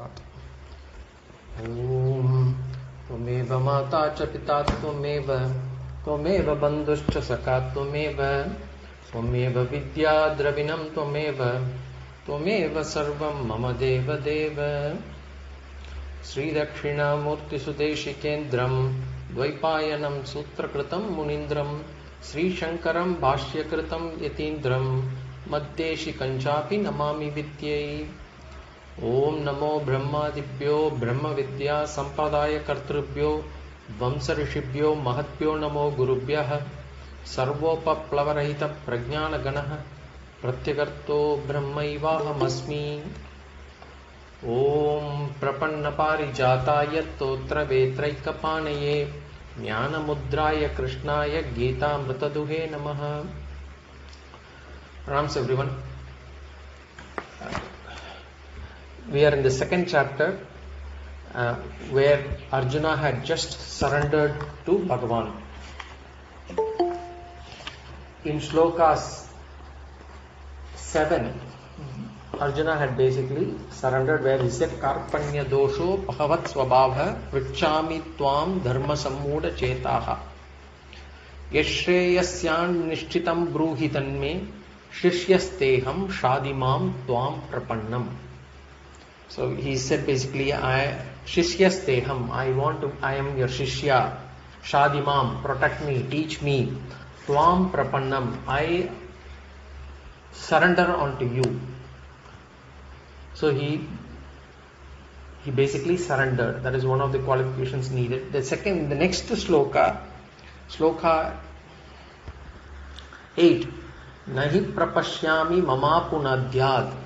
Om Tvameva Mata Cha Pita Tvameva Bandhuscha Sakha Tvameva Vidya Dravinam Tvameva Sarvam Mama Deva Deva Sri Dakshina Murti Sudeshikendram Dvaipayanam Sutrakritam Munindram Sri Shankaram Bhashyakritam Yatindram Maddeshi Kanchapi Namami Vidyai Om Namo Brahmadibhyo Brahma Vidya Sampadaya Kartrubhyo Vamsa Rishibhyo Mahatbhyo Namo Gurubhyah Sarvopa Plavarahita Prajnana Ganaha Pratyagarto Brahmaivahamasmi Om Prapanna Parijataya Totra Vetraikapanaye Jnana Mudraya Krishnaya Gita Mritaduhe Namaha. Rams everyone. We are in the second chapter where Arjuna had just surrendered to Bhagavan. In Slokas 7, Arjuna had basically surrendered where he said Karpanya dosho pahavat swabhavah vrichami tvam dharma sammuda chetaha yashreyasyan nishchitam bruhitanme shishyasteham shadimam tvam prapannam. So he said basically, I am your Shishya, Shadimam, protect me, teach me, Tvam Prapannam, I surrender unto you. So he basically surrendered. That is one of the qualifications needed. The next sloka 8, Nahi prapashyami mama punadhyad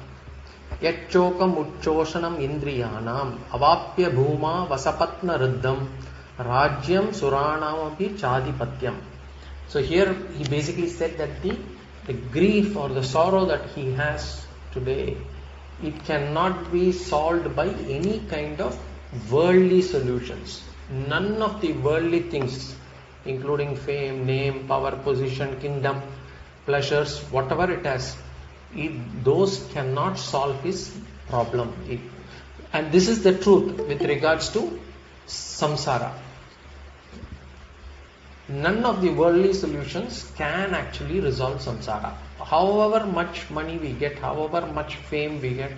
Yachokam uchoshanam indriyanam avapya bhuma vasapatna riddham rajyam suranam api chadipatyam. So here he basically said that the grief or the sorrow that he has today, it cannot be solved by any kind of worldly solutions. None of the worldly things, including fame, name, power, position, kingdom, pleasures, whatever it has, those cannot solve his problem. And this is the truth with regards to samsara. None of the worldly solutions can actually resolve samsara. However much money we get, however much fame we get,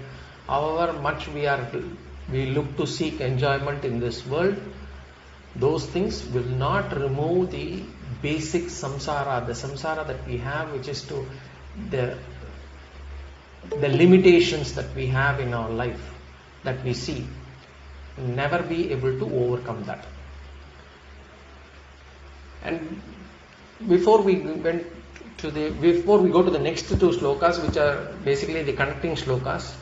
however much we look to seek enjoyment in this world, those things will not remove the basic samsara, the samsara that we have, which is to the limitations that we have in our life, that we see. We'll never be able to overcome that. And before we go to the next two slokas, which are basically the connecting slokas,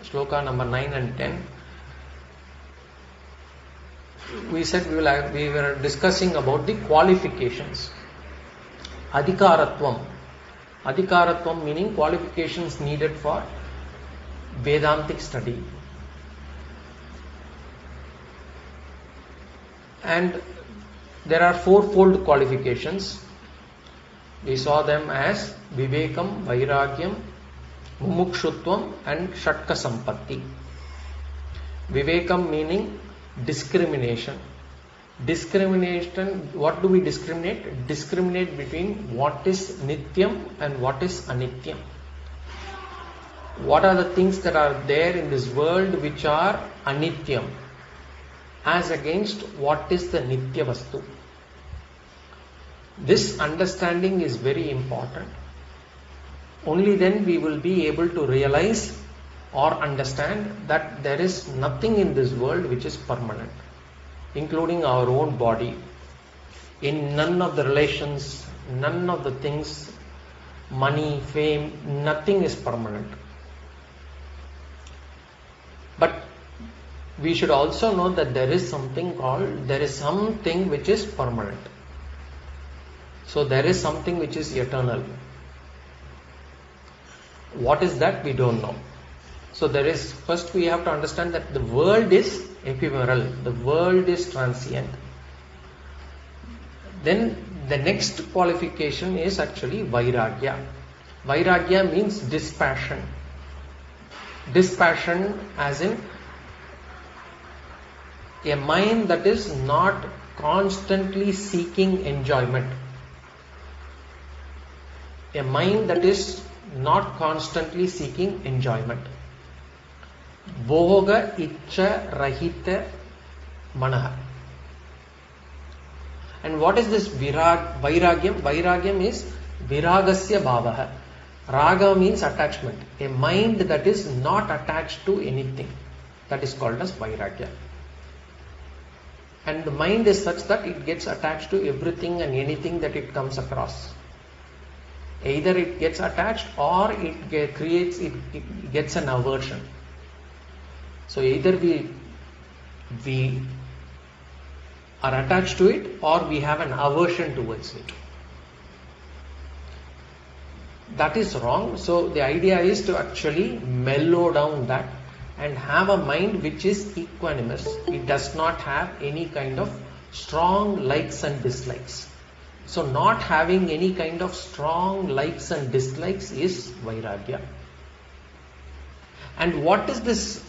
sloka number 9 and 10, we said we were discussing about the qualifications. Adhikāritvam. Adhikāritvam meaning qualifications needed for Vedantic study. And there are fourfold qualifications. We saw them as Vivekam, Vairagyam, Mumukshutvam and Shatka Sampatthi. Vivekam meaning discrimination. Discrimination, what do we discriminate? Discriminate between what is Nityam and what is Anityam. What are the things that are there in this world which are Anityam, as against what is the Nitya Vastu. This understanding is very important. Only then we will be able to realize or understand that there is nothing in this world which is permanent, including our own body. In none of the relations, none of the things, money, fame, nothing is permanent. But we should also know that there is something which is permanent. So there is something which is eternal. What is that? We don't know. So first we have to understand that the world is ephemeral, the world is transient. Then the next qualification is actually Vairagya. Vairagya means dispassion. Dispassion as in A mind that is not constantly seeking enjoyment. A mind that is not constantly seeking enjoyment. Bhoga Icha Rahita Manaha. And what is this Vairagyam? Vairagyam is Viragasya Bhavaha. Raga means attachment. A mind that is not attached to anything. That is called as Vairagya. And the mind is such that it gets attached to everything and anything that it comes across. Either it gets attached or it gets an aversion. So either we are attached to it or we have an aversion towards it. That is wrong. So the idea is to actually mellow down that and have a mind which is equanimous. It does not have any kind of strong likes and dislikes. So not having any kind of strong likes and dislikes is Vairagya. And what is this?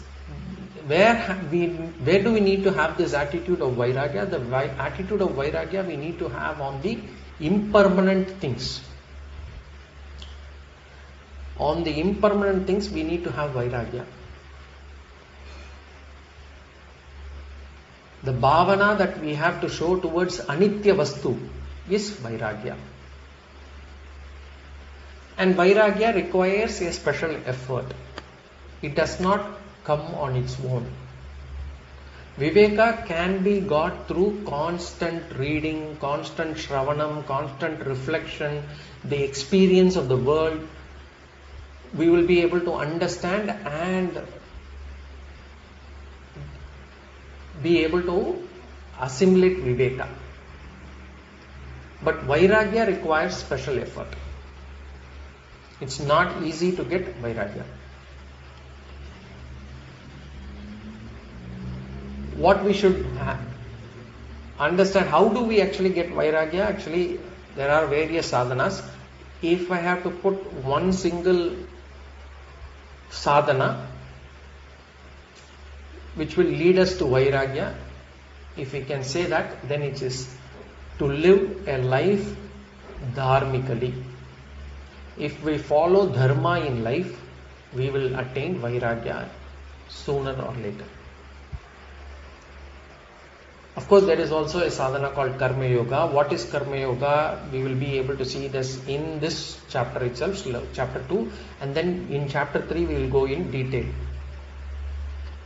Where do we need to have this attitude of Vairagya? The attitude of Vairagya we need to have on the impermanent things. On the impermanent things we need to have Vairagya. The bhavana that we have to show towards anitya vastu is Vairagya. And Vairagya requires a special effort. It does not come on its own. Viveka can be got through constant reading, constant shravanam, constant reflection, the experience of the world. We will be able to understand and be able to assimilate Viveka. But Vairagya requires special effort. It's not easy to get Vairagya. What we should understand, how do we actually get Vairagya? Actually, there are various sadhanas. If I have to put one single sadhana which will lead us to Vairagya, if we can say that, then it is to live a life dharmically. If we follow dharma in life, we will attain Vairagya sooner or later. Of course, there is also a sadhana called Karma Yoga. What is Karma Yoga? We will be able to see this in this chapter itself, chapter 2, and then in chapter 3 we will go in detail.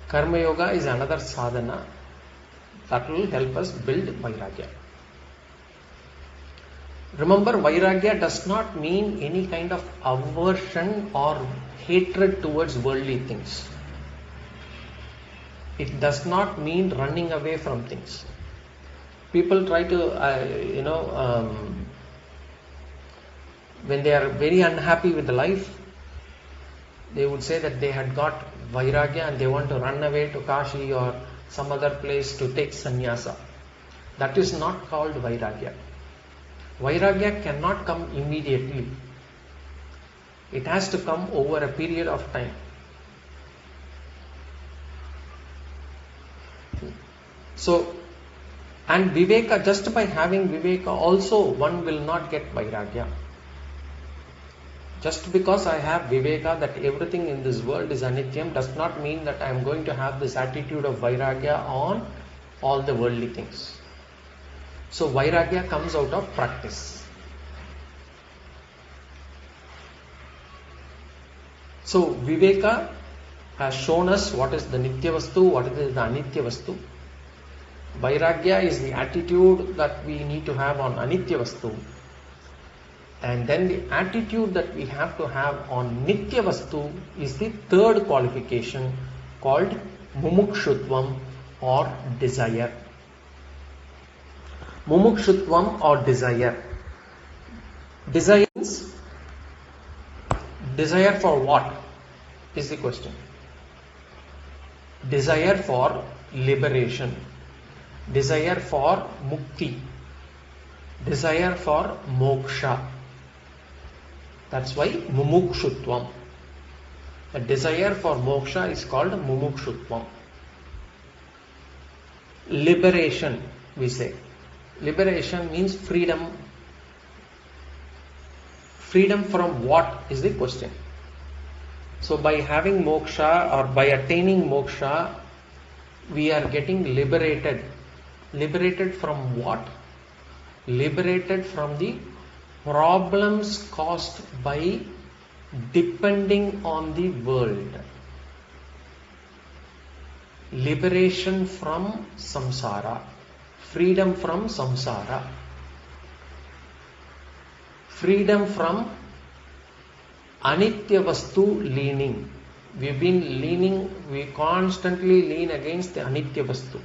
Karma Yoga is another sadhana that will help us build Vairagya. Remember, Vairagya does not mean any kind of aversion or hatred towards worldly things. It does not mean running away from things. People try to, when they are very unhappy with the life, they would say that they had got Vairagya and they want to run away to Kashi or some other place to take sannyasa. That is not called Vairagya. Vairagya cannot come immediately. It has to come over a period of time. So, and Viveka, just by having Viveka also, one will not get Vairagya. Just because I have Viveka that everything in this world is anityam does not mean that I am going to have this attitude of Vairagya on all the worldly things. So Vairagya comes out of practice. So Viveka has shown us what is the Nitya Vastu, what is the Anitya Vastu. Vairagya is the attitude that we need to have on Anitya Vastu. And then the attitude that we have to have on Nitya Vastu is the third qualification called Mumukshutvam or desire. Mumukshutvam or desire. Desire means, desire for what is the question? Desire for liberation. Desire for mukti. Desire for moksha. That's why Mumukshutvam. The desire for moksha is called Mumukshutvam. liberation, we say. Liberation means freedom. Freedom from what is the question? So by having moksha or by attaining moksha, we are getting liberated. Liberated from what? Liberated from the problems caused by depending on the world. Liberation from samsara. Freedom from samsara. Freedom from anitya vastu leaning. We constantly lean against the anitya vastu.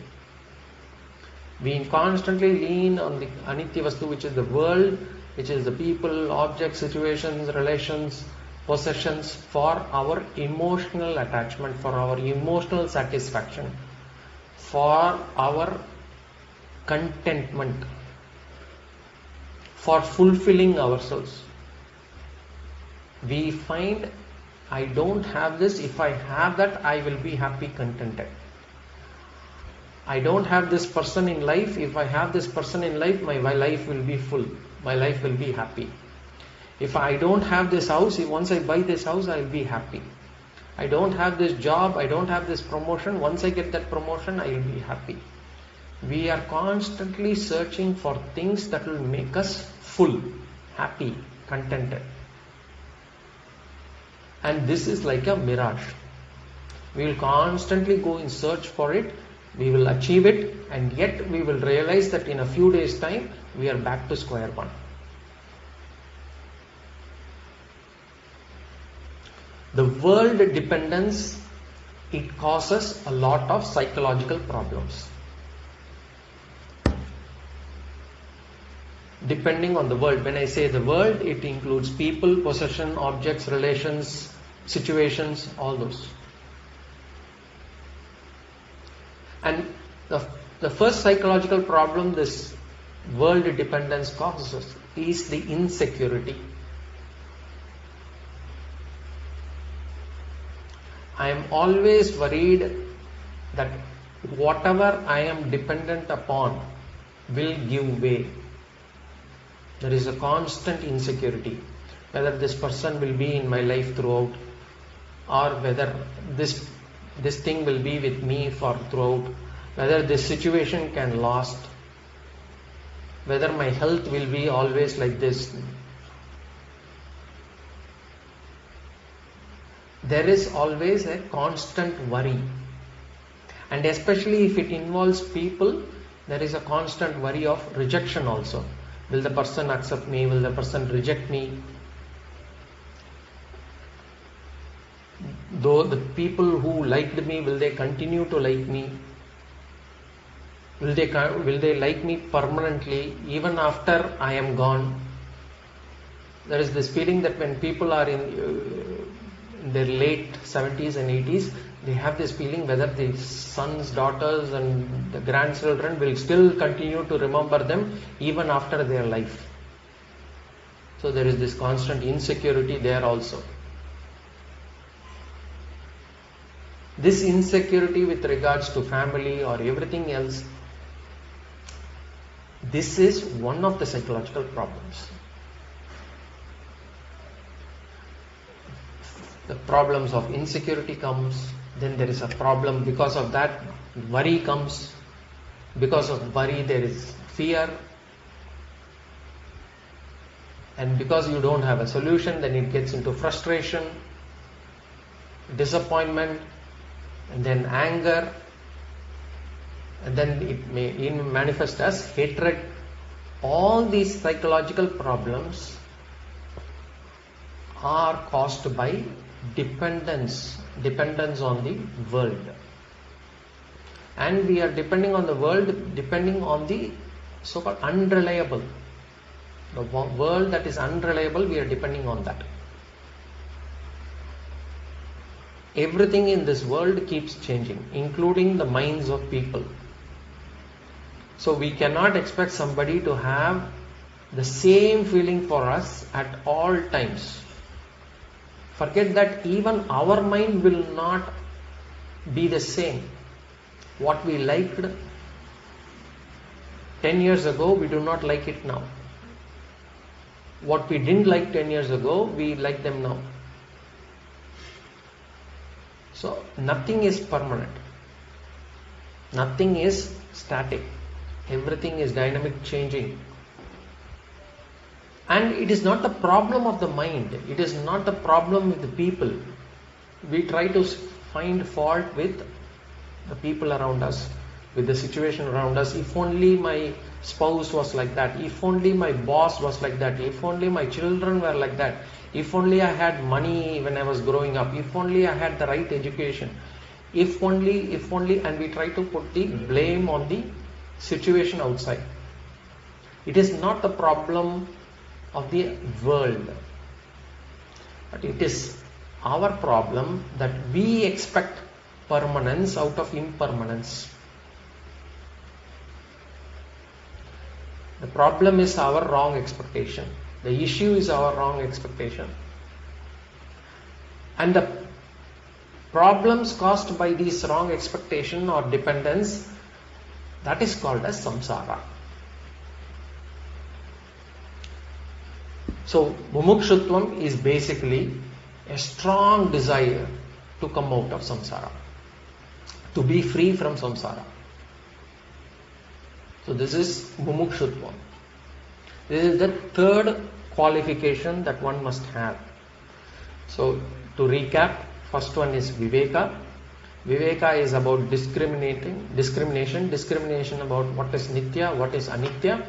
We constantly lean on the anitya vastu, which is the world, which is the people, objects, situations, relations, possessions, for our emotional attachment, for our emotional satisfaction, for our contentment, for fulfilling ourselves. We find, I don't have this, if I have that, I will be happy, contented. I don't have this person in life, if I have this person in life, my life will be full, my life will be happy. If I don't have this house, if once I buy this house, I will be happy. I don't have this job, I don't have this promotion, once I get that promotion, I will be happy. We are constantly searching for things that will make us full, happy, contented. And this is like a mirage. We will constantly go in search for it, we will achieve it, and yet we will realize that in a few days' time, we are back to square one. The world dependence, it causes a lot of psychological problems. Depending on the world, when I say the world, it includes people, possession, objects, relations, situations, all those. And the first psychological problem this world dependence causes is the insecurity. I am always worried that whatever I am dependent upon will give way. There is a constant insecurity, whether this person will be in my life throughout, or whether this thing will be with me for throughout, whether this situation can last, whether my health will be always like this. There is always a constant worry, and especially if it involves people, there is a constant worry of rejection also. Will the person accept me? Will the person reject me? Though the people who liked me, will they continue to like me? Will they like me permanently even after I am gone? There is this feeling that when people are in their late 70s and 80s, they have this feeling whether the sons, daughters and the grandchildren will still continue to remember them even after their life. So there is this constant insecurity there also. This insecurity with regards to family or everything else, this is one of the psychological problems. The problems of insecurity comes, then there is a problem because of that, worry comes, because of worry there is fear, and because you don't have a solution, then it gets into frustration, disappointment, and then anger, and then it may even manifest as hatred. All these psychological problems are caused by dependence on the world. And we are depending on the world, depending on the so-called unreliable. The world that is unreliable, we are depending on that. Everything in this world keeps changing, including the minds of people. So we cannot expect somebody to have the same feeling for us at all times. Forget that even our mind will not be the same. What we liked 10 years ago, we do not like it now. What we didn't like 10 years ago, we like them now. So nothing is permanent. Nothing is static. Everything is dynamic, changing. And it is not the problem of the mind. It is not the problem with the people. We try to find fault with the people around us, with the situation around us. If only my spouse was like that. If only my boss was like that. If only my children were like that. If only I had money when I was growing up. If only I had the right education. If only, and we try to put the blame on the situation outside. It is not the problem of the world, but it is our problem that we expect permanence out of impermanence. The problem is our wrong expectation. The issue is our wrong expectation. And the problems caused by these wrong expectation or dependence, that is called as samsara. So Mumukshutvam is basically a strong desire to come out of samsara, to be free from samsara. So this is Mumukshutvam. This is the third qualification that one must have. So to recap, first one is Viveka. Viveka is about discrimination about what is Nitya, what is Anitya.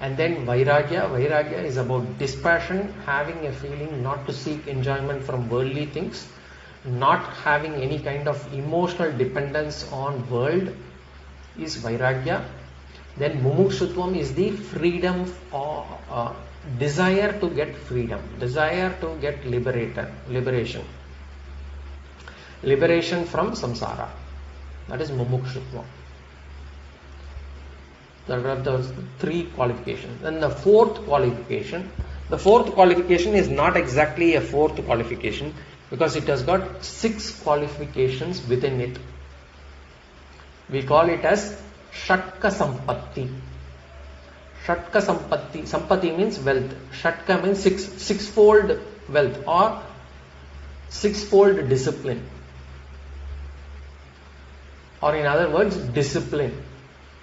And then Vairagya. Vairagya is about dispassion, having a feeling not to seek enjoyment from worldly things, not having any kind of emotional dependence on world is Vairagya. Then Mumukshutvam is the freedom or desire to get freedom, desire to get liberation from samsara. That is Mumukshutvam. There are the three qualifications. Then the fourth qualification is not exactly a fourth qualification because it has got 6 qualifications within it. We call it as Shatka Sampatthi. Shatka Sampatthi. Sampatthi means wealth. Shatka means sixfold wealth or sixfold discipline. Or in other words, discipline.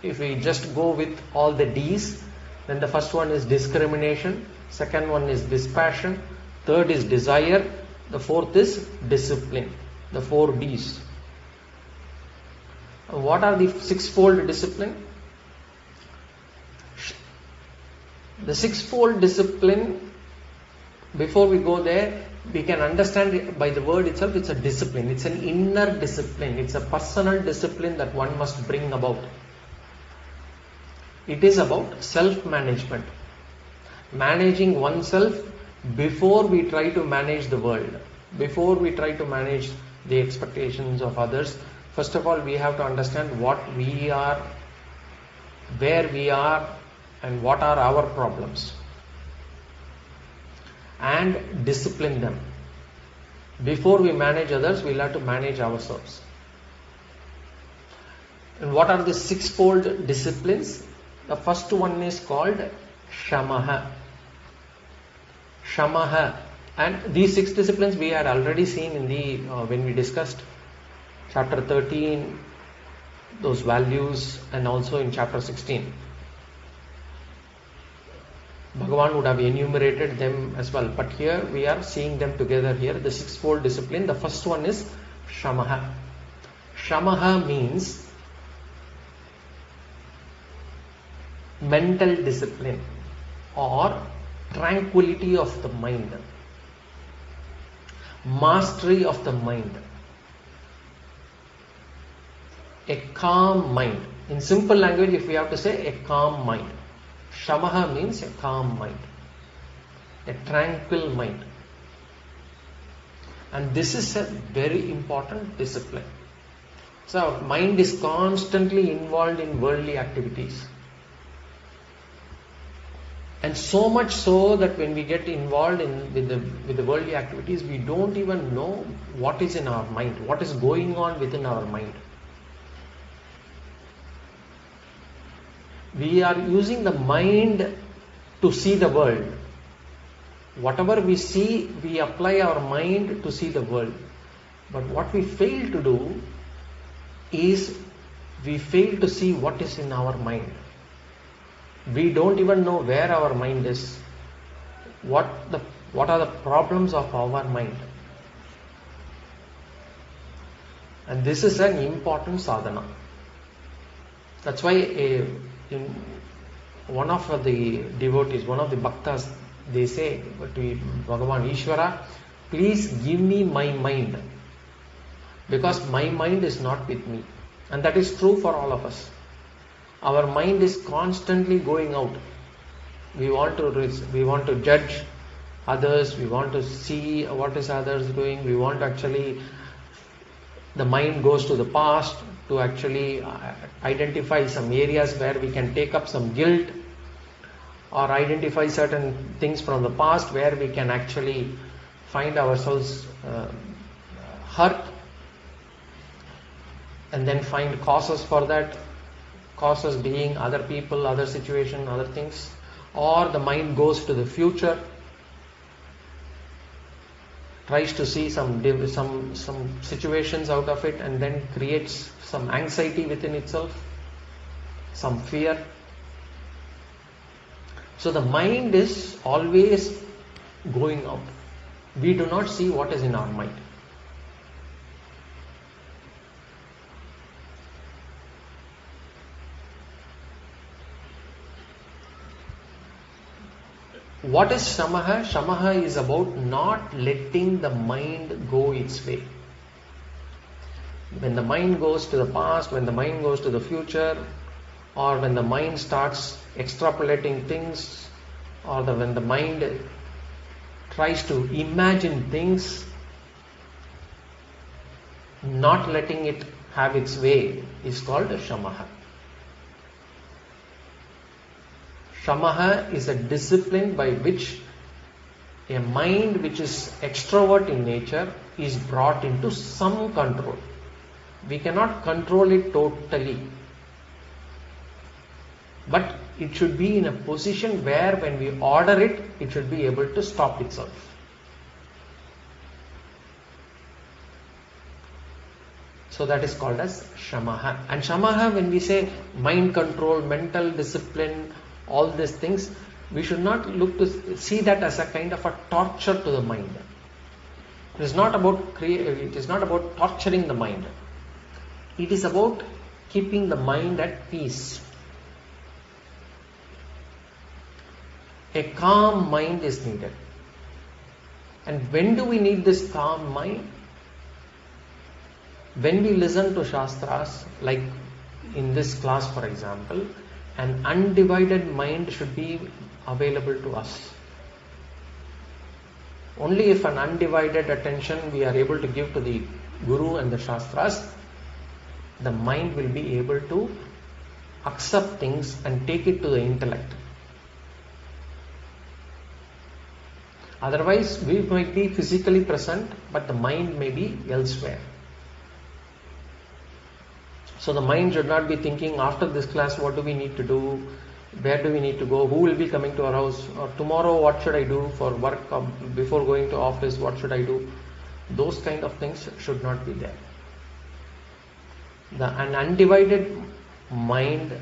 If we just go with all the D's, then the first one is discrimination, second one is dispassion, third is desire, the fourth is discipline, the 4 D's. What are the sixfold discipline? The sixfold discipline, before we go there, we can understand it by the word itself. It's a discipline, it's an inner discipline, it's a personal discipline that one must bring about. It is about self-management, managing oneself before we try to manage the world, before we try to manage the expectations of others. First of all, we have to understand what we are, where we are, and what are our problems, and discipline them. Before we manage others, we'll have to manage ourselves. And what are the sixfold disciplines? The first one is called Shamaha. Shamaha. And these 6 disciplines we had already seen in the when we discussed chapter 13, those values, and also in chapter 16. Bhagavan would have enumerated them as well, but here we are seeing them together here. The sixfold discipline. The first one is Shamaha. Shamaha means mental discipline or tranquility of the mind, mastery of the mind, a calm mind. In simple language, if we have to say, a calm mind. Shamaha means a calm mind, a tranquil mind. And this is a very important discipline. So our mind is constantly involved in worldly activities. And so much so that when we get involved with the worldly activities, we don't even know what is in our mind, what is going on within our mind. We are using the mind to see the world. Whatever we see, we apply our mind to see the world. But what we fail to do is we fail to see what is in our mind. We don't even know where our mind is. What are the problems of our mind? And this is an important sadhana. That's why one of the devotees, one of the bhaktas, they say to Bhagavan Ishvara, please give me my mind, because my mind is not with me. And that is true for all of us. Our mind is constantly going out. We want to judge others, we want to see what is others doing, we want to actually, the mind goes to the past to actually identify some areas where we can take up some guilt, or identify certain things from the past where we can actually find ourselves hurt, and then find causes for that, causes being other people, other situation, other things. Or the mind goes to the future, tries to see some situations out of it, and then creates some anxiety within itself, some fear. So the mind is always going out. We do not see what is in our mind. What is Shamaha? Shamaha is about not letting the mind go its way. When the mind goes to the past, when the mind goes to the future, or when the mind starts extrapolating things, or when the mind tries to imagine things, not letting it have its way is called Shamaha. Shamaha is a discipline by which a mind which is extrovert in nature is brought into some control. We cannot control it totally, but it should be in a position where when we order it, it should be able to stop itself. So that is called as Shamaha. And Shamaha, when we say mind control, mental discipline, all these things, we should not look to see that as a kind of a torture to the mind. It is not about torturing the mind. It is about keeping the mind at peace. A calm mind is needed. And when do we need this calm mind? When we listen to Shastras, like in this class for example, an undivided mind should be available to us. Only if an undivided attention we are able to give to the Guru and the Shastras, the mind will be able to accept things and take it to the intellect. Otherwise, we might be physically present, but the mind may be elsewhere. So the mind should not be thinking, after this class, what do we need to do? Where do we need to go? Who will be coming to our house? Or tomorrow, what should I do for work? Or before going to office, what should I do? Those kind of things should not be there. An undivided mind,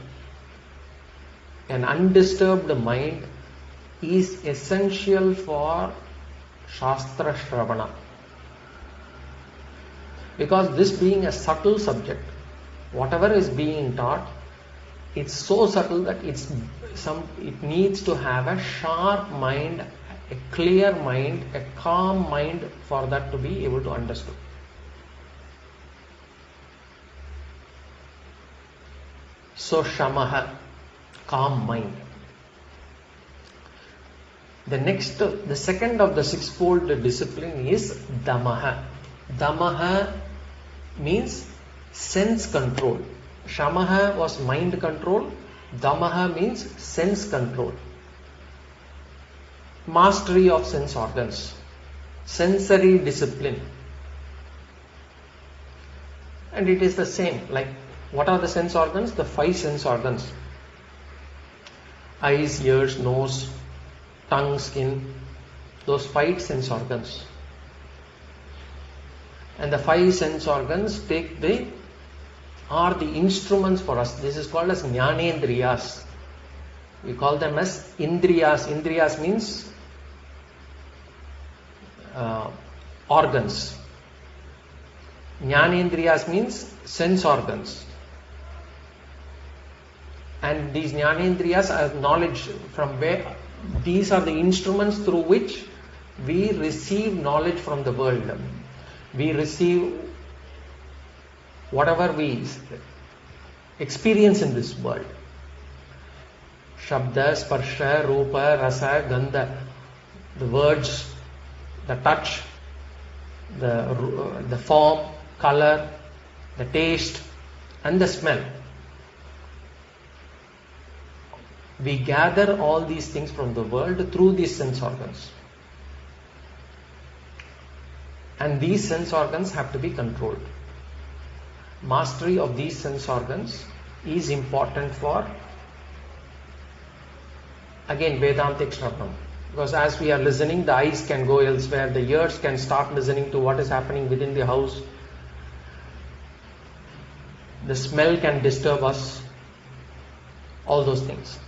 an undisturbed mind is essential for Shastra Shravana. Because this being a subtle subject, whatever is being taught, it's so subtle that it needs to have a sharp mind, a clear mind, a calm mind for that to be able to understand. So Shamaha, calm mind. The second of the sixfold discipline is Damaha. Damaha means sense control. Shamaha was mind control. Damaha means sense control. Mastery of sense organs. Sensory discipline. And it is the same. Like, what are the sense organs? The 5 sense organs. eyes, ears, nose, tongue, skin, those 5 sense organs. And the 5 sense organs are the instruments for us. This is called as Jnanendriyas. We call them as Indriyas. Indriyas means organs. Jnanendriyas means sense organs. And these Jnanendriyas are knowledge from where these are the instruments through which we receive knowledge from the world. We receive whatever we experience in this world. Shabda, Sparsha, Rupa, Rasa, Gandha. The words, the touch, the form, color, the taste and the smell. We gather all these things from the world through these sense organs. And these sense organs have to be controlled. Mastery of these sense organs is important for, again, Vedantic Shravanam. Because as we are listening, the eyes can go elsewhere, the ears can start listening to what is happening within the house. The smell can disturb us. All those things.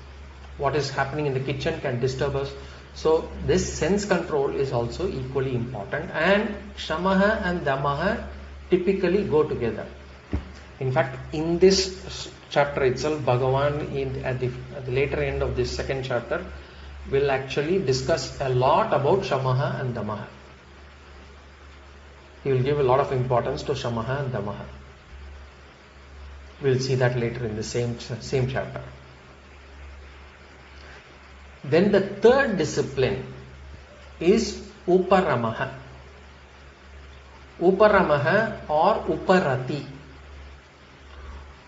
What is happening in the kitchen can disturb us. So this sense control is also equally important, and Shamaha and Damaha typically go together. In fact, in this chapter itself, Bhagavan at the later end of this second chapter will actually discuss a lot about Shamaha and Damaha. He will give a lot of importance to Shamaha and Damaha. We'll see that later in the same chapter. Then the third discipline is Uparamaha. Uparamaha or Uparati.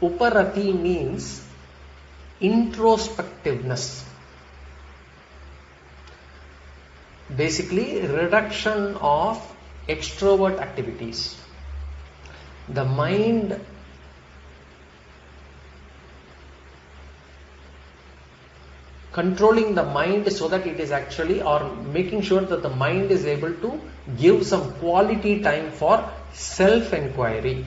Uparati means introspectiveness. Basically, reduction of extrovert activities. The mind controlling the mind so that it is actually, or making sure that the mind is able to give some quality time for self-inquiry.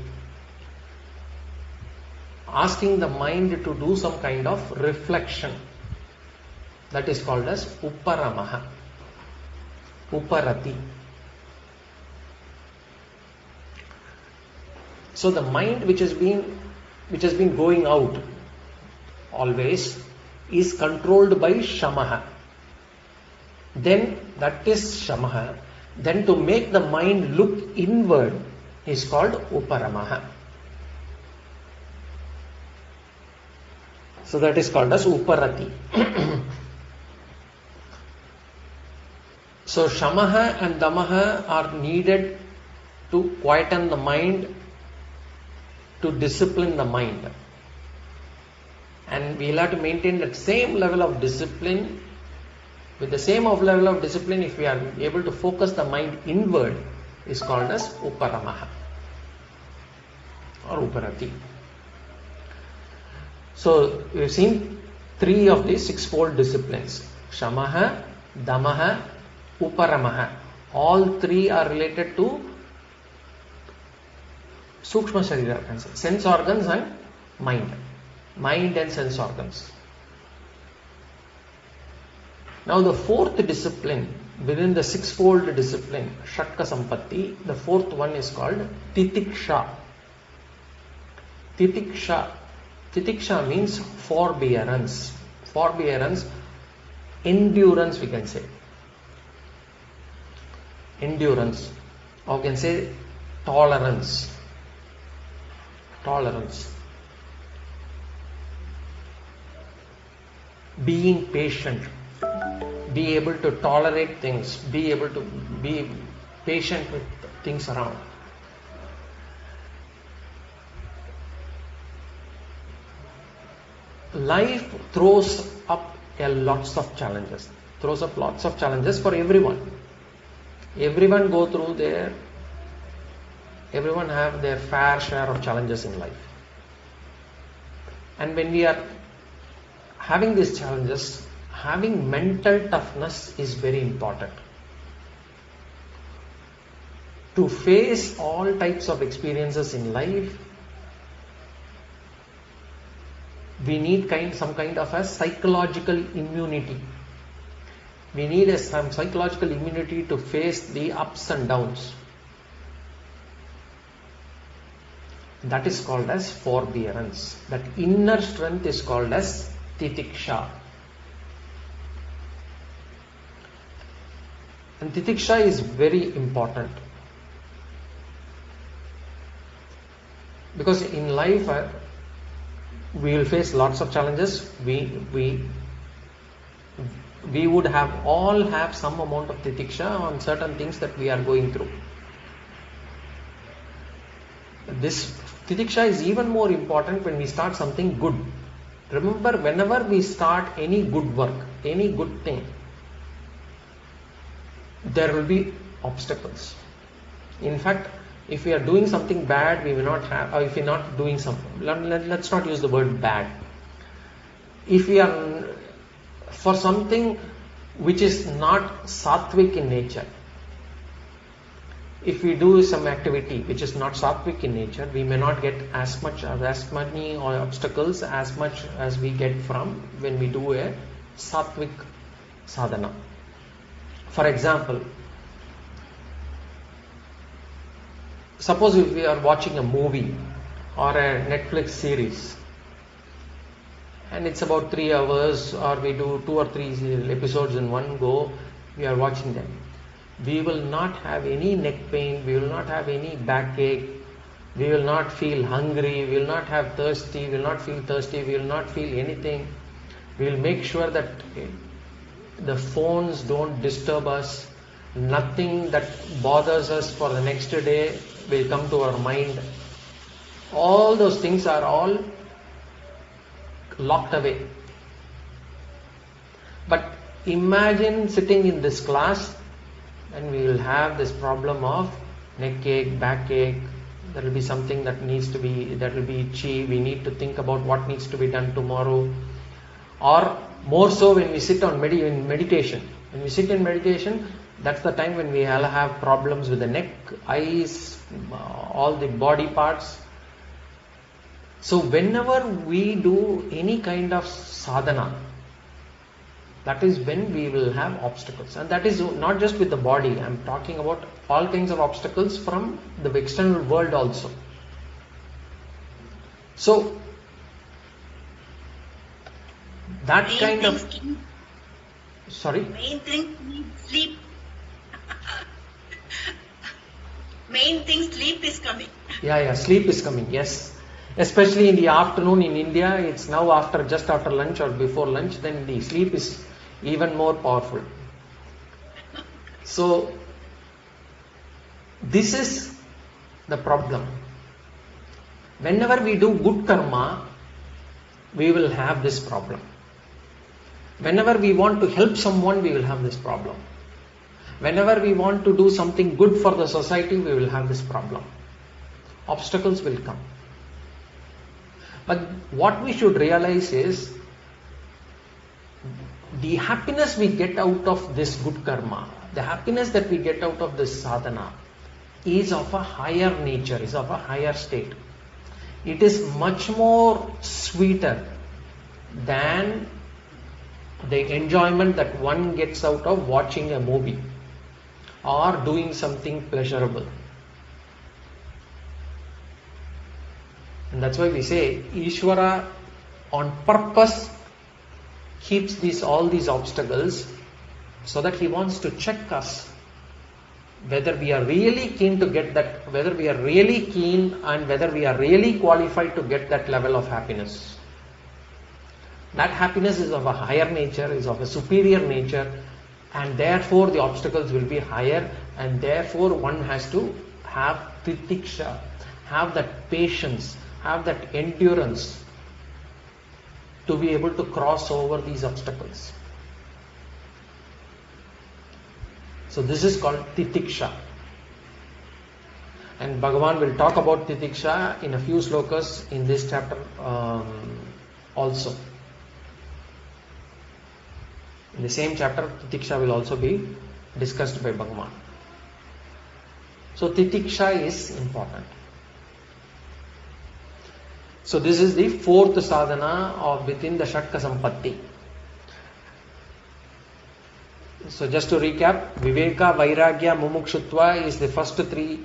Asking the mind to do some kind of reflection. That is called as Uparamaha. Uparati. So the mind which has been going out always is controlled by Shamaha. Then that is Shamaha. Then to make the mind look inward is called Uparamaha. So that is called as Uparati. So Shamaha and Damaha are needed to quieten the mind, to discipline the mind. And we will have to maintain that same level of discipline. With the same level of discipline, if we are able to focus the mind inward, is called as Uparamaha or Uparati. So we have seen 3 of these sixfold disciplines: Shamaha, Damaha, Uparamaha. All 3 are related to Sukshma Sharira, sense organs and mind. Mind and sense organs. Now the 4th discipline within the sixfold discipline, Shatka Sampatthi, the 4th one is called Titiksha. Titiksha. Titiksha means forbearance. Forbearance, endurance we can say. Endurance. Or we can say tolerance. Tolerance. Being patient, be able to tolerate things, be able to be patient with things around. Life throws up lots of challenges, for everyone. Everyone go through everyone have their fair share of challenges in life. And when we are having these challenges, having mental toughness is very important. To face all types of experiences in life, we need some kind of a psychological immunity. We need some psychological immunity to face the ups and downs. That is called as forbearance. That inner strength is called as titiksha. And titiksha is very important. Because in life, we will face lots of challenges. We would all have some amount of titiksha on certain things that we are going through. This titiksha is even more important when we start something good. Remember, whenever we start any good work, any good thing, there will be obstacles. In fact, if we are doing something bad, we will not have, or if we are not doing something, let's not use the word bad. If we are for something which is not sattvic in nature, if we do some activity which is not sattvic in nature, we may not get as many or obstacles as much as we get from when we do a sattvic sadhana. For example, suppose if we are watching a movie or a Netflix series and it's about 3 hours, or we do 2 or 3 episodes in one go, we are watching them. We will not have any neck pain, we will not have any backache, we will not feel hungry, we will not have thirsty, we will not feel thirsty, we will not feel anything. We will make sure that the phones don't disturb us, nothing that bothers us for the next day will come to our mind. All those things are all locked away. But imagine sitting in this class and we will have this problem of neck ache, backache. There will be something that will be itchy. We need to think about what needs to be done tomorrow. Or more so when we sit in meditation. When we sit in meditation, that's the time when we have problems with the neck, eyes, all the body parts. So whenever we do any kind of sadhana, that is when we will have obstacles. And that is not just with the body. I am talking about all kinds of obstacles from the external world also. So that Main kind of... thing, Sorry? Main thing, sleep. Main thing, sleep is coming. Yeah, sleep is coming, yes. Especially in the afternoon in India, it's now just after lunch or before lunch, then the sleep is even more powerful. So, this is the problem. Whenever we do good karma, we will have this problem. Whenever we want to help someone, we will have this problem. Whenever we want to do something good for the society, we will have this problem. Obstacles will come. But what we should realize is, the happiness we get out of this good karma, the happiness that we get out of this sadhana, is of a higher nature, is of a higher state. It is much more sweeter than the enjoyment that one gets out of watching a movie or doing something pleasurable. And that's why we say Ishvara on purpose keeps all these obstacles so that he wants to check us whether we are really keen to get that, whether we are really keen and whether we are really qualified to get that level of happiness. That happiness is of a higher nature, is of a superior nature, and therefore the obstacles will be higher, and therefore one has to have titiksha, have that patience, have that endurance to be able to cross over these obstacles. So this is called titiksha. And Bhagavan will talk about titiksha in a few slokas in this chapter also. In the same chapter, titiksha will also be discussed by Bhagavan. So titiksha is important. So this is the fourth sadhana of within the Shatka Sampatthi. So just to recap, Viveka, Vairagya, Mumukshutva is the first three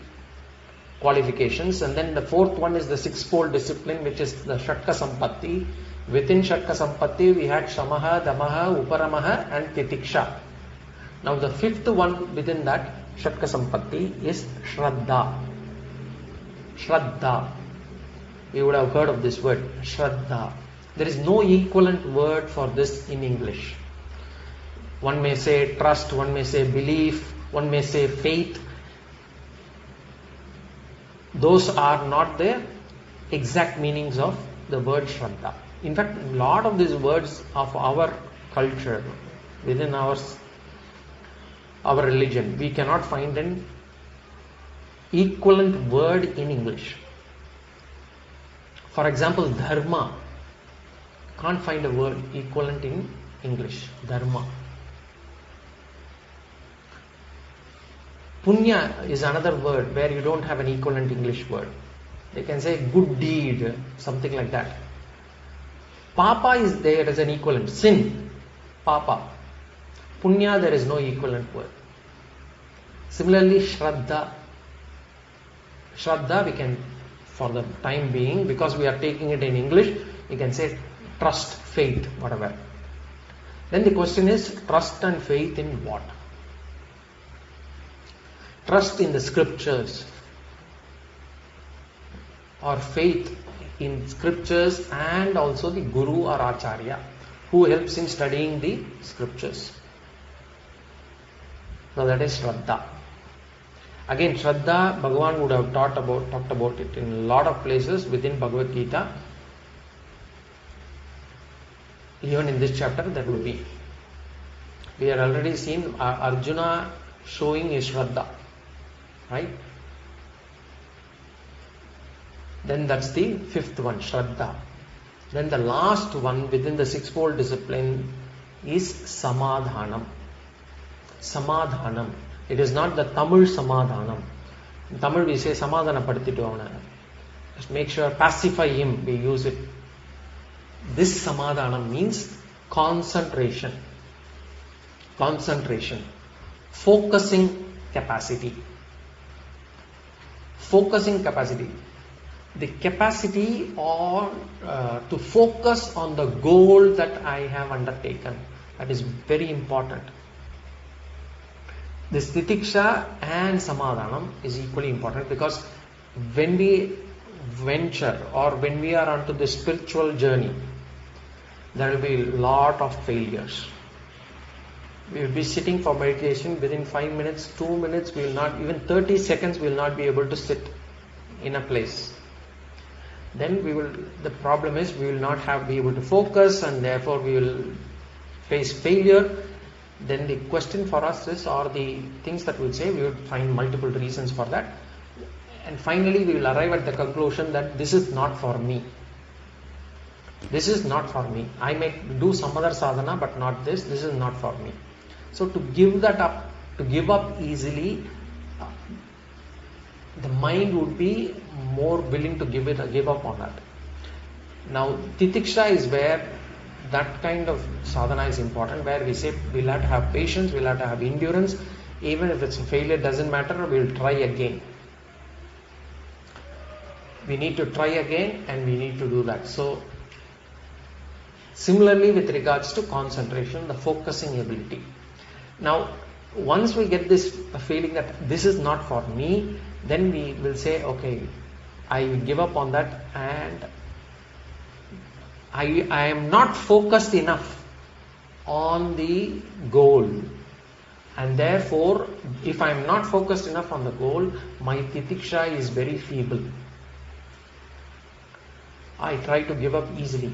qualifications, and then the fourth one is the sixfold discipline, which is the Shatka Sampatthi. Within Shatka Sampatthi we had Shamaha, Damaha, Uparamaha and Titiksha. Now the fifth one within that Shatka Sampatthi is Shraddha. Shraddha. You would have heard of this word, Shraddha. There is no equivalent word for this in English. One may say trust, one may say belief, one may say faith. Those are not the exact meanings of the word Shraddha. In fact, a lot of these words of our culture, within our religion, we cannot find an equivalent word in English. For example, dharma. Can't find a word equivalent in English. Dharma. Punya is another word where you don't have an equivalent English word. They can say good deed, something like that. Papa is there as an equivalent. Sin. Papa. Punya, there is no equivalent word. Similarly, Shraddha. Shraddha, we can, for the time being, because we are taking it in English, we can say trust, faith, whatever. Then the question is, trust and faith in what? Trust in the scriptures, or faith in scriptures and also the guru or acharya who helps in studying the scriptures. Now that is Shraddha. Again, Shraddha, Bhagavan would have talked about it in a lot of places within Bhagavad Gita. Even in this chapter, that would be. We are already seen Arjuna showing his Shraddha. Right? Then that's the fifth one, Shraddha. Then the last one within the sixfold discipline is Samadhanam. Samadhanam. It is not the Tamil Samadhanam. In Tamil we say Samadhana padithitu avana. Just make sure, pacify him, we use it. This Samadhanam means concentration. Concentration. Focusing capacity. Focusing capacity. The capacity to focus on the goal that I have undertaken. That is very important. This titiksha and samadhanam is equally important, because when we venture or when we are onto the spiritual journey, there will be a lot of failures. We will be sitting for meditation, within 5 minutes, 2 minutes, we will not, even 30 seconds we will not be able to sit in a place. Then the problem is we will not be able to focus, and therefore we will face failure. Then the question for us is, or the things that we will say, we would find multiple reasons for that. And finally we will arrive at the conclusion that this is not for me. This is not for me. I may do some other sadhana, but not this. This is not for me. So to give that up, to give up easily, the mind would be more willing to give up on that. Now titiksha is where that kind of sadhana is important, where we say we'll have to have patience, we'll have to have endurance. Even if it's a failure, doesn't matter, we'll try again. We need to try again, and we need to do that. So similarly with regards to concentration, the focusing ability. Now once we get this feeling that this is not for me, then we will say, okay, I give up on that, and I am not focused enough on the goal, and therefore if I am not focused enough on the goal, my titiksha is very feeble. I try to give up easily.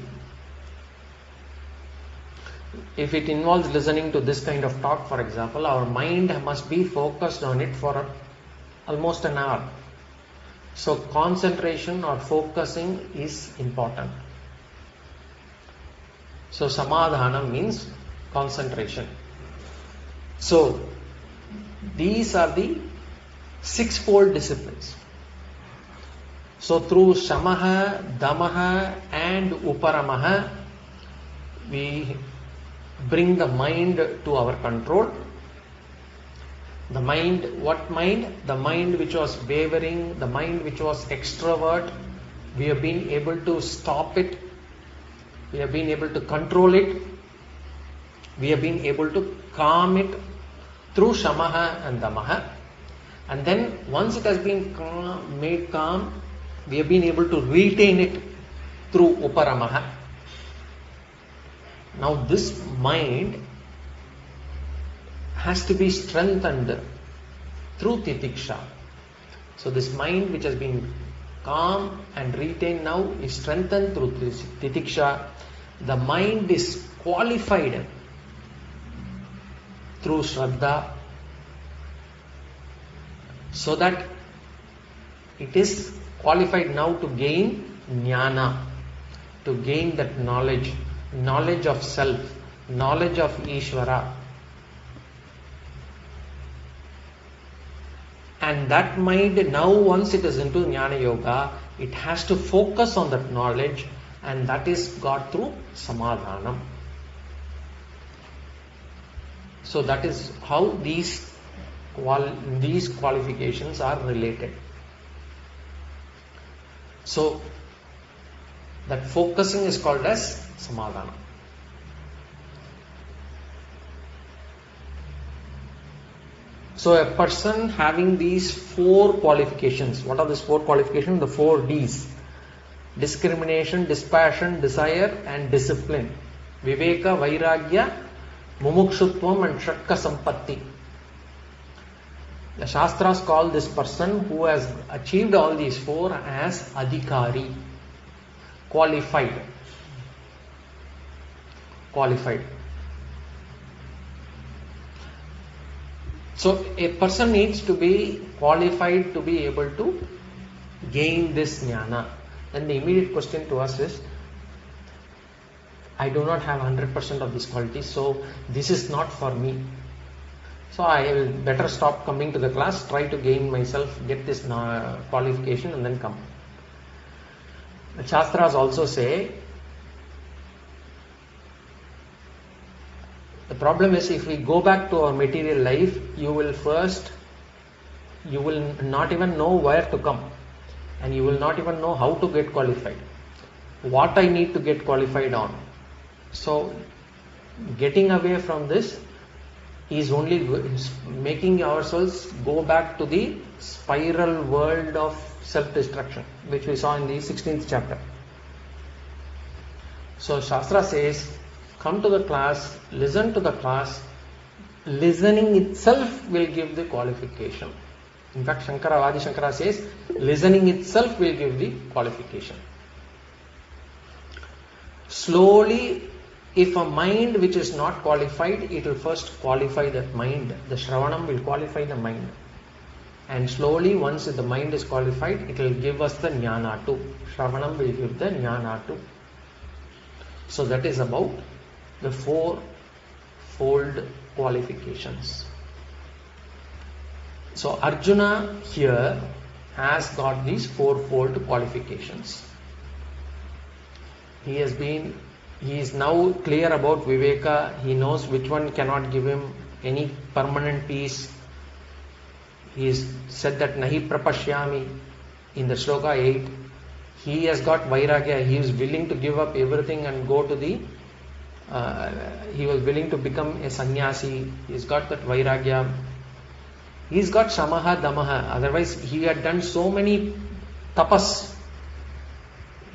If it involves listening to this kind of talk, for example, our mind must be focused on it for almost an hour. So concentration or focusing is important. So samadhana means concentration. So these are the sixfold disciplines. So through Shamaha, Damaha and Uparamaha, we bring the mind to our control. The mind, what mind? The mind which was wavering, the mind which was extrovert, we have been able to stop it. We have been able to control it. We have been able to calm it through Shamaha and Damaha. And then once it has been made calm, we have been able to retain it through Uparamaha. Now this mind has to be strengthened through Titiksha. So this mind which has been calm and retained now is strengthened through Titiksha. The mind is qualified through Shraddha, so that it is qualified now to gain Jnana, to gain that knowledge, knowledge of self, knowledge of Ishvara. And that mind now, once it is into Jnana Yoga, it has to focus on that knowledge, and that is got through Samadhanam. So that is how these qualifications are related. So that focusing is called as Samadhana. So a person having these 4 qualifications, what are these 4 qualifications? The 4 Ds: discrimination, dispassion, desire and discipline. Viveka, Vairagya, Mumukshutvam and Shatka Sampatthi. The Shastras call this person who has achieved all these 4 as Adhikari, qualified. Qualified. So a person needs to be qualified to be able to gain this jnana. Then the immediate question to us is, I do not have 100% of these qualities, so this is not for me. So I will better stop coming to the class, try to gain myself, get this qualification and then come. The Shastras also say, the problem is if we go back to our material life, you will not even know where to come, and you will not even know how to get qualified, what I need to get qualified on. So getting away from this is only making ourselves go back to the spiral world of self-destruction, which we saw in the 16th chapter. So Shastra says, come to the class, listen to the class. Listening itself will give the qualification. In fact, Adi Shankara says, listening itself will give the qualification. Slowly, if a mind which is not qualified, it will first qualify that mind. The Shravanam will qualify the mind. And slowly, once the mind is qualified, it will give us the Jnana too. Shravanam will give the Jnana too. So that is about the 4-fold qualifications. So Arjuna here has got these 4-fold qualifications. He is now clear about Viveka. He knows which one cannot give him any permanent peace. He has said that Nahi Prapashyami in the Sloka 8. He has got Vairagya. He is willing to give up everything and go to the he was willing to become a sannyasi. He's got that Vairagya. He's got Shamaha, Damaha. Otherwise, he had done so many tapas.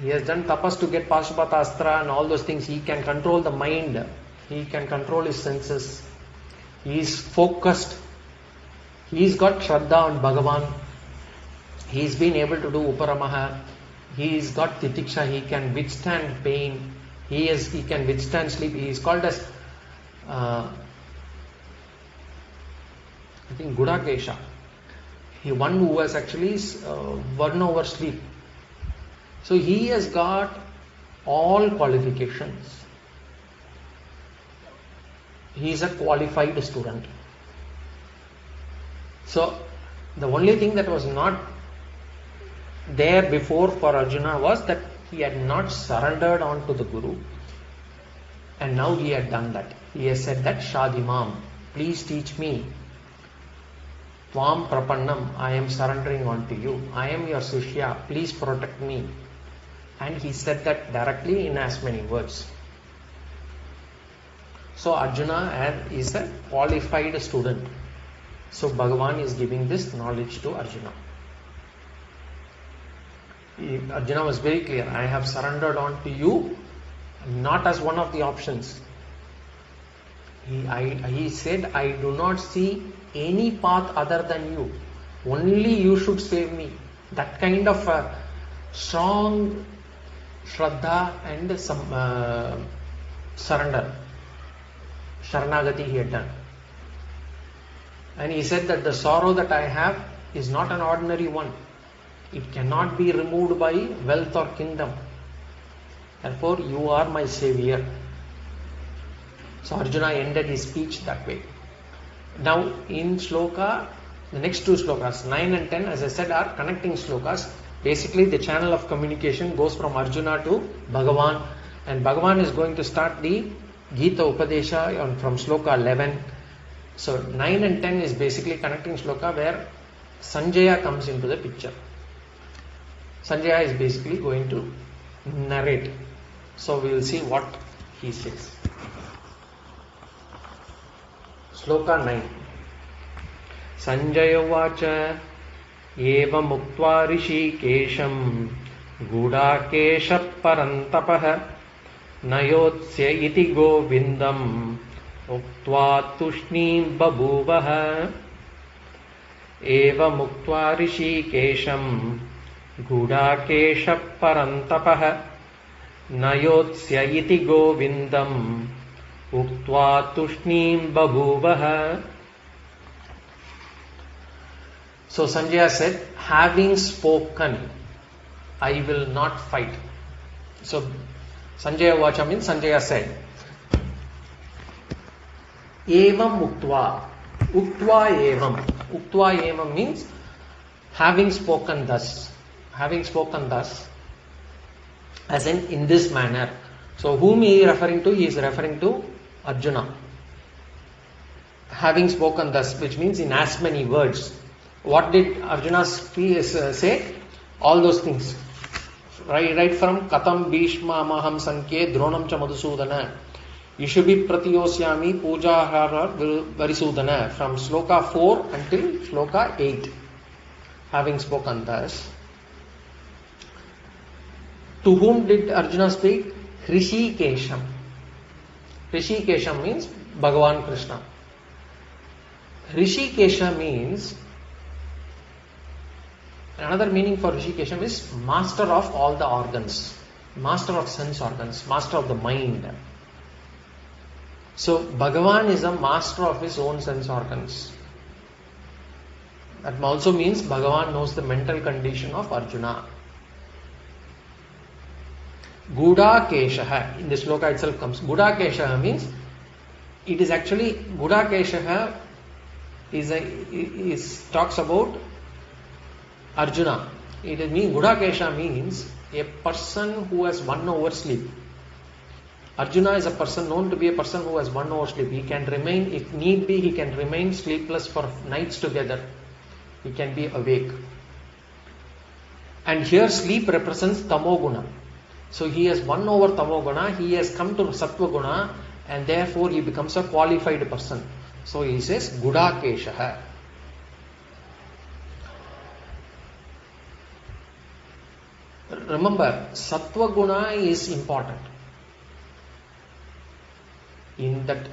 He has done tapas to get Pashupata Astra and all those things. He can control the mind. He can control his senses. He is focused. He's got Shraddha on Bhagavan. He's been able to do Uparamaha. He's got Titiksha. He can withstand pain. He can withstand sleep. He is called as I think Gudakesha. One who has actually won over sleep. So he has got all qualifications. He is a qualified student. So the only thing that was not there before for Arjuna was that he had not surrendered on to the Guru, and now he had done that. He has said that, Shadimam, please teach me. Tvam Prapannam, I am surrendering on to you. I am your Shishya, please protect me. And he said that directly in as many words. So Arjuna is a qualified student. So Bhagavan is giving this knowledge to Arjuna. Arjuna was very clear. I have surrendered on to you, not as one of the options. He said, I do not see any path other than you. Only you should save me. That kind of a strong Shraddha and some surrender. Sharanagati he had done. And he said that the sorrow that I have is not an ordinary one. It cannot be removed by wealth or kingdom. Therefore, you are my savior. So Arjuna ended his speech that way. Now in Sloka, the next two slokas, 9 and 10, as I said, are connecting slokas. Basically, the channel of communication goes from Arjuna to Bhagavan, and Bhagavan is going to start the Gita Upadesha from Sloka 11. So 9 and 10 is basically connecting sloka where Sanjaya comes into the picture. Sanjaya is basically going to narrate. So we will see what he says. Sloka 9. Sanjaya Vacha Eva Muktva Rishikesham Gudakesha Parantapah Nayotsya iti Govindam Uktva Tushnim Babuvah Eva Muktva Rishikesham Gudakesha Parantapah Nayotsya iti Govindam Uktva Tushnim Babuvah. So Sanjaya said, having spoken, I will not fight. So Sanjaya Vacha means Sanjaya said. Evam Uktva. Uktva Evam. Uktva Evam means having spoken thus. Having spoken thus, as in this manner. So whom he is referring to? He is referring to Arjuna. Having spoken thus, which means in as many words. What did Arjuna say? All those things. Right from Katam Bhishma Maham Sankhe Dronam Cha Madhusudana Yishubi Pratiyosyami Puja Hara Varisudana, from Sloka 4 until Sloka 8. Having spoken thus. To whom did Arjuna speak? Hrishikesham. Hrishikesham means Bhagavan Krishna. Hrishikesha means, another meaning for Hrishikesha is master of all the organs, master of sense organs, master of the mind. So Bhagavan is a master of his own sense organs. That also means Bhagavan knows the mental condition of Arjuna. Gudakesha, in the sloka itself comes. Gudakesha means, it is actually, Gudakesha talks about Arjuna. It means, Gudakesha means a person who has one hour sleep. Arjuna is a person known to be a person who has 1 hour sleep. He can remain, if need be, he can remain sleepless for nights together. He can be awake. And here sleep represents Tamoguna. So he has 1 over Tamoguna, he has come to Sattvaguna, and therefore he becomes a qualified person. So he says Gudakesha. Remember, Sattvaguna is important. In that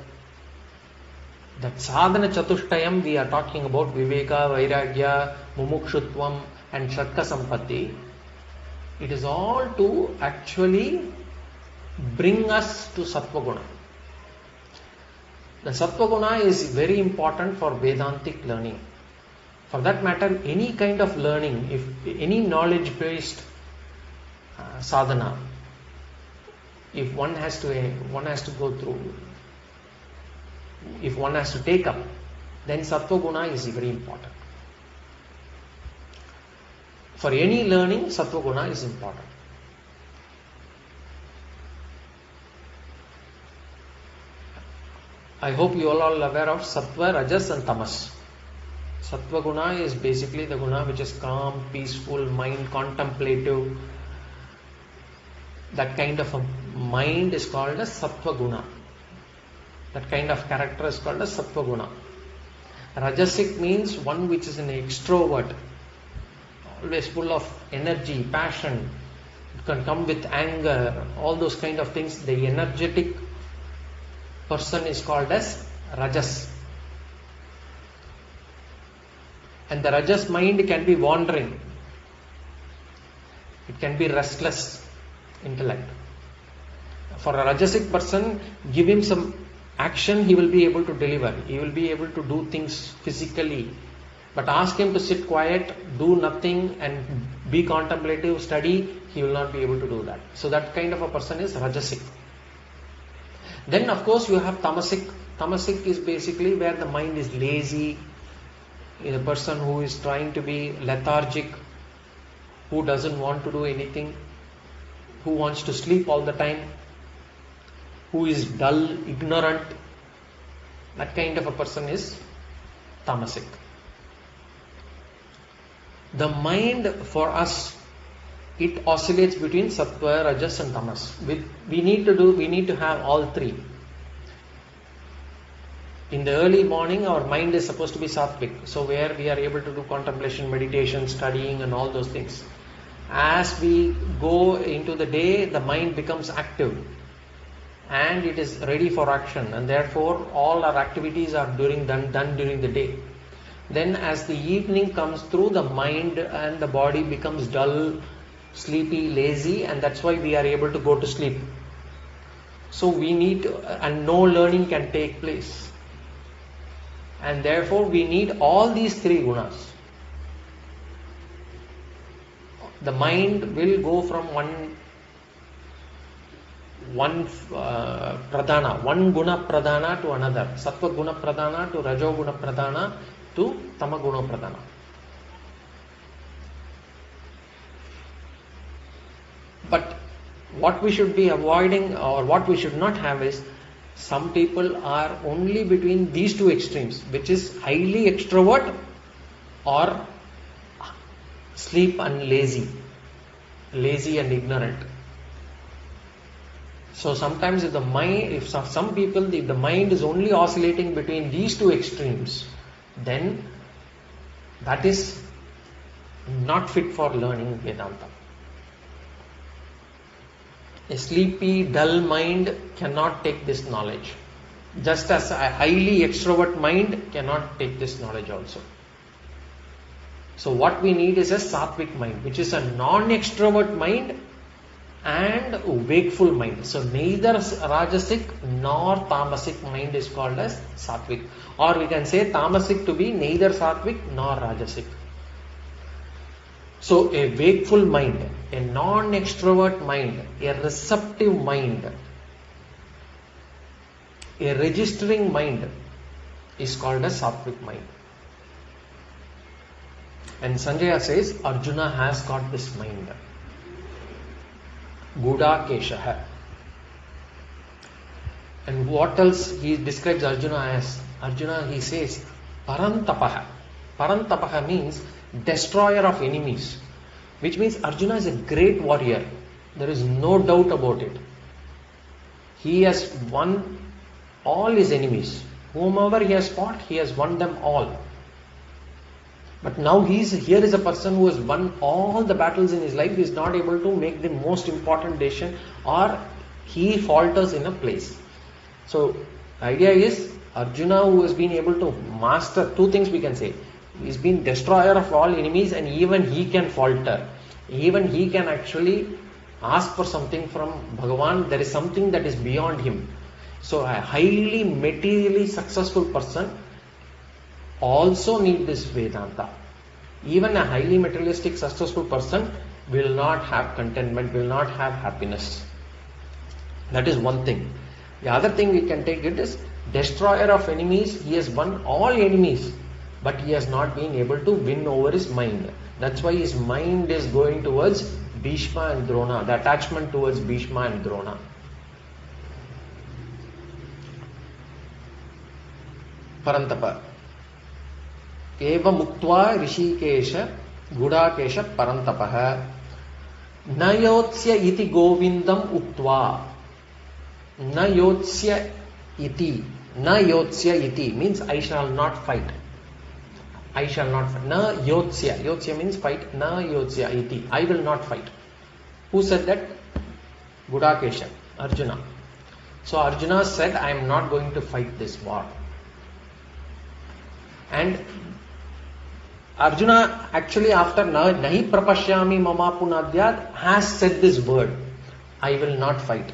sadhana chatushtayam, we are talking about Viveka, Vairagya, Mumukshutvam and Shatka Sampatthi. It is all to actually bring us to Sattvaguna. The Sattvaguna is very important for Vedantic learning. For that matter, any kind of learning, if any knowledge-based sadhana, if one has to go through, if one has to take up, then Sattva Guna is very important. For any learning, Sattva Guna is important. I hope you all are aware of Sattva, Rajas and Tamas. Sattva Guna is basically the Guna which is calm, peaceful, mind, contemplative. That kind of a mind is called as Sattva Guna. That kind of character is called as Sattva Guna. Rajasic means one which is an extrovert, always full of energy, passion. It can come with anger, all those kind of things. The energetic person is called as Rajas. And the Rajas mind can be wandering. It can be restless intellect. For a Rajasic person, give him some action, he will be able to deliver. He will be able to do things physically. But ask him to sit quiet, do nothing and be contemplative, study, he will not be able to do that. So that kind of a person is Rajasic. Then of course you have Tamasic. Tamasic is basically where the mind is lazy, a person who is trying to be lethargic, who doesn't want to do anything, who wants to sleep all the time, who is dull, ignorant. That kind of a person is Tamasic. The mind for us, it oscillates between Sattva, Rajas and Tamas. We need to have all three. In the early morning, our mind is supposed to be sattvic. So where we are able to do contemplation, meditation, studying and all those things. As we go into the day, the mind becomes active. And it is ready for action. And therefore, all our activities are done during the day. Then as the evening comes through, the mind and the body becomes dull, sleepy, lazy, and that's why we are able to go to sleep. So we need and no learning can take place. And therefore we need all these three gunas. The mind will go from one pradhana, one guna pradhana to another. Sattva guna pradhana to Rajo guna pradhana to Tama guna pradhana. But what we should be avoiding or what we should not have is, some people are only between these two extremes, which is highly extrovert or sleep and lazy and ignorant. So sometimes if the mind is only oscillating between these two extremes, then that is not fit for learning Vedanta. A sleepy, dull mind cannot take this knowledge. Just as a highly extrovert mind cannot take this knowledge also. So what we need is a sattvic mind, which is a non-extrovert mind and wakeful mind. So neither Rajasic nor Tamasic mind is called as sattvic. Or we can say Tamasic to be neither sattvic nor Rajasic. So a wakeful mind, a non-extrovert mind, a receptive mind, a registering mind is called a sattvic mind. And Sanjaya says, Arjuna has got this mind. Guda Keshaha. And what else he describes Arjuna as? Arjuna, he says, Parantapaha. Parantapaha means destroyer of enemies. Which means Arjuna is a great warrior. There is no doubt about it. He has won all his enemies. Whomever he has fought, he has won them all. But now here is a person who has won all the battles in his life, is not able to make the most important decision, or he falters in a place. So the idea is Arjuna, who has been able to master two things, we can say. He's been destroyer of all enemies, and even he can falter. Even he can actually ask for something from Bhagavan. There is something that is beyond him. So a highly materially successful person also need this Vedanta. Even a highly materialistic successful person will not have contentment, will not have happiness. That is one thing. The other thing we can take it is destroyer of enemies. He has won all enemies, but he has not been able to win over his mind. That's why his mind is going towards Bhishma and Drona, the attachment towards Bhishma and Drona. Parantapa. Eva muktva rishikesha gudakesha parantapaha na yotsya iti govindam uktva. Na yotsya iti. Na yotsya iti means I shall not fight. I shall not fight. Na yotsya. Yotsya means fight. Na yotsya iti. I will not fight. Who said that? Gudakesha. Arjuna. So Arjuna said, I am not going to fight this war. And Arjuna actually after nahi prapashyami mama punadyat has said this word, I will not fight.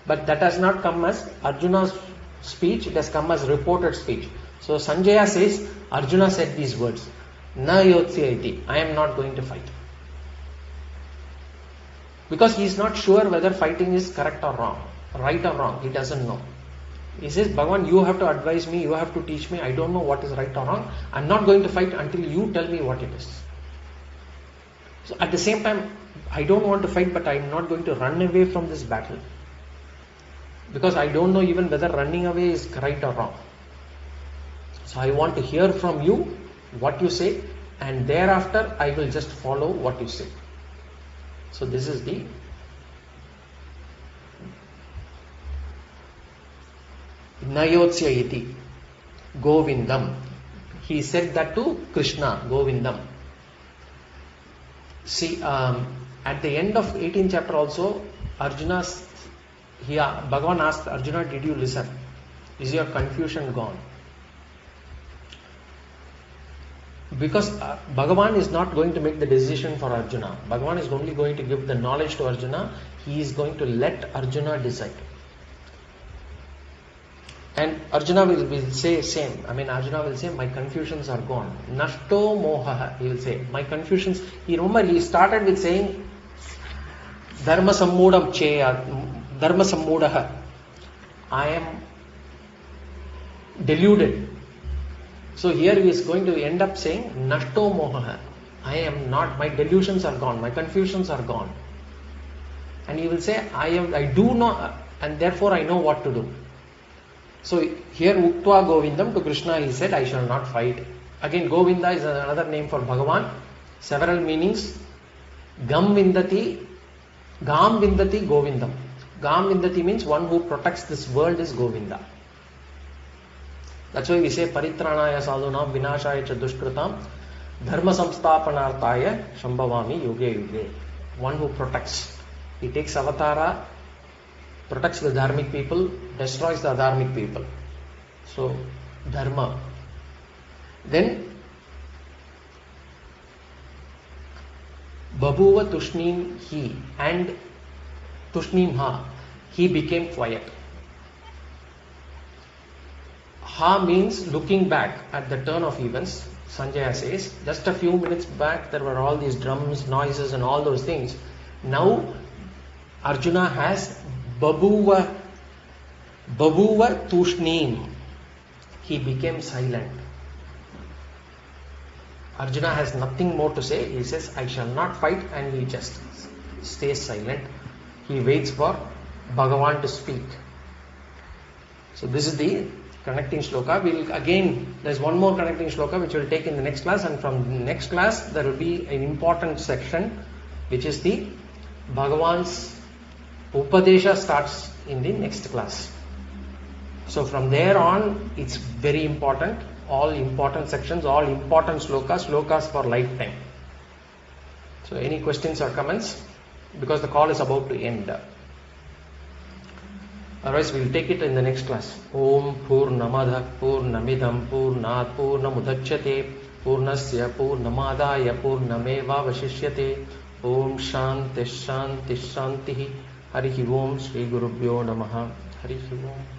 But that has not come as Arjuna's speech, it has come as reported speech. So Sanjaya says, Arjuna said these words, na yotsya iti, I am not going to fight. Because he is not sure whether fighting is correct or wrong, right or wrong, he doesn't know. He says, Bhagavan, you have to advise me, you have to teach me, I don't know what is right or wrong. I am not going to fight until you tell me what it is. So at the same time, I don't want to fight, but I am not going to run away from this battle. Because I don't know even whether running away is right or wrong. So I want to hear from you what you say, and thereafter I will just follow what you say. So this is the Nayotsya iti Govindam. He said that to Krishna, Govindam. See, at the end of 18th chapter also, Bhagavan asked Arjuna, did you listen? Is your confusion gone? Because Bhagavan is not going to make the decision for Arjuna. Bhagavan is only going to give the knowledge to Arjuna. He is going to let Arjuna decide. And Arjuna will say same. Arjuna will say, my confusions are gone. Nashto moha, he will say. My confusions. Remember, he started with saying, Dharma sammudam cheya, Dharma sammudaha. I am deluded. So here he is going to end up saying, Nashto moha. I am not, my delusions are gone, my confusions are gone. And he will say, I do know, and therefore I know what to do. So here Uktva Govindam, to Krishna he said, I shall not fight. Again, Govinda is another name for Bhagavan. Several meanings. Gam Vindati Govindam. Gam Vindati means one who protects this world is Govinda. That's why we say Paritranaya Sadhunam Vinashaya Cha Dushkritam Dharma Samsthapanarthaya Shambhavami Yuge Yuge. One who protects. He takes avatara, protects the dharmic people, destroys the adharmic people. So, Dharma. Then, Babuva Tushnim he and Tushnim ha. He became quiet. Ha means looking back at the turn of events. Sanjaya says, just a few minutes back there were all these drums, noises and all those things. Now, Arjuna has Babuva Tushnim. He became silent. Arjuna has nothing more to say. He says, I shall not fight, and he just stays silent. He waits for Bhagavan to speak. So this is the connecting shloka. There's one more connecting shloka which we'll take in the next class, and from the next class there will be an important section which is the Bhagavan's Upadesha starts in the next class. So from there on, it's very important. All important sections, all important slokas for lifetime. So any questions or comments? Because the call is about to end. Otherwise, we'll take it in the next class. Om Purnamada Purnamidam Purnat Purnamudachyate Purnasya Purnamadaya Purnameva Vashishyate. Om Shanti Shanti Shanti. Harihi Om Shri Gurubhyo Namaha. Harihi Om.